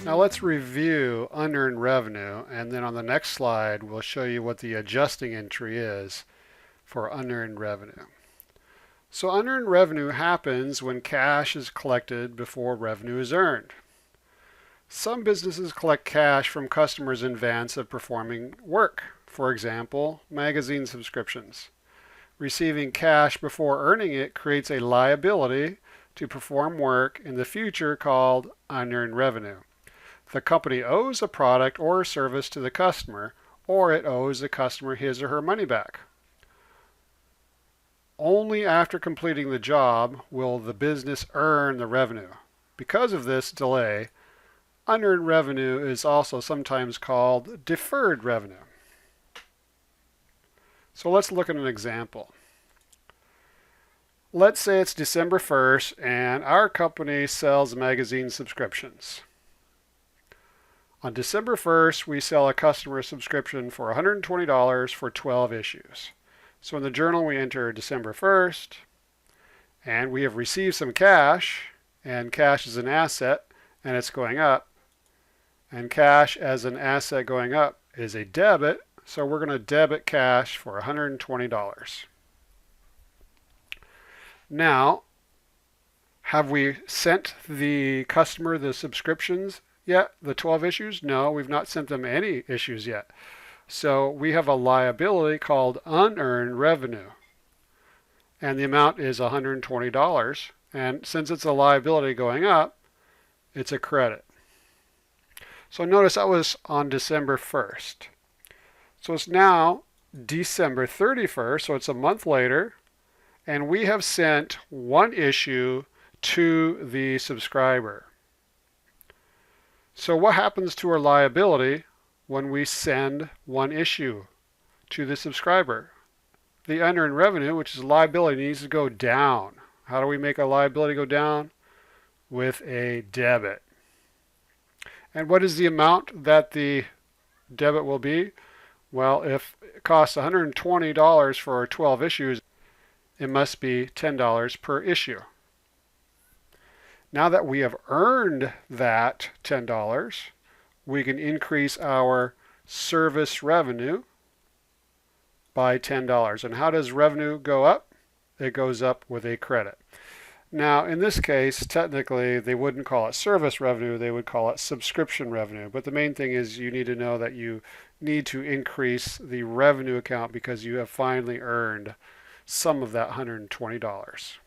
Now let's review unearned revenue, and then on the next slide we'll show you what the adjusting entry is for unearned revenue. So unearned revenue happens when cash is collected before revenue is earned. Some businesses collect cash from customers in advance of performing work. For example, magazine subscriptions. Receiving cash before earning it creates a liability to perform work in the future called unearned revenue. The company owes a product or service to the customer, or it owes the customer his or her money back. Only after completing the job will the business earn the revenue. Because of this delay, unearned revenue is also sometimes called deferred revenue. So let's look at an example. Let's say it's December 1st and our company sells magazine subscriptions. On December 1st, we sell a customer subscription for $120 for 12 issues. So in the journal, we enter December 1st, and we have received some cash, and cash is an asset, and it's going up. And cash as an asset going up is a debit, so we're going to debit cash for $120. Now, have we sent the customer the subscriptions yet, the 12 issues? No, we've not sent them any issues yet. So we have a liability called unearned revenue. And the amount is $120. And since it's a liability going up, it's a credit. So notice that was on December 1st. So it's now December 31st, so it's a month later. And we have sent one issue to the subscriber. So what happens to our liability when we send one issue to the subscriber? The unearned revenue, which is liability, needs to go down. How do we make a liability go down? With a debit. And what is the amount that the debit will be? Well, if it costs $120 for 12 issues, it must be $10 per issue. Now that we have earned that $10, we can increase our service revenue by $10. And how does revenue go up? It goes up with a credit. Now, in this case, technically, they wouldn't call it service revenue. They would call it subscription revenue. But the main thing is you need to know that you need to increase the revenue account because you have finally earned some of that $120.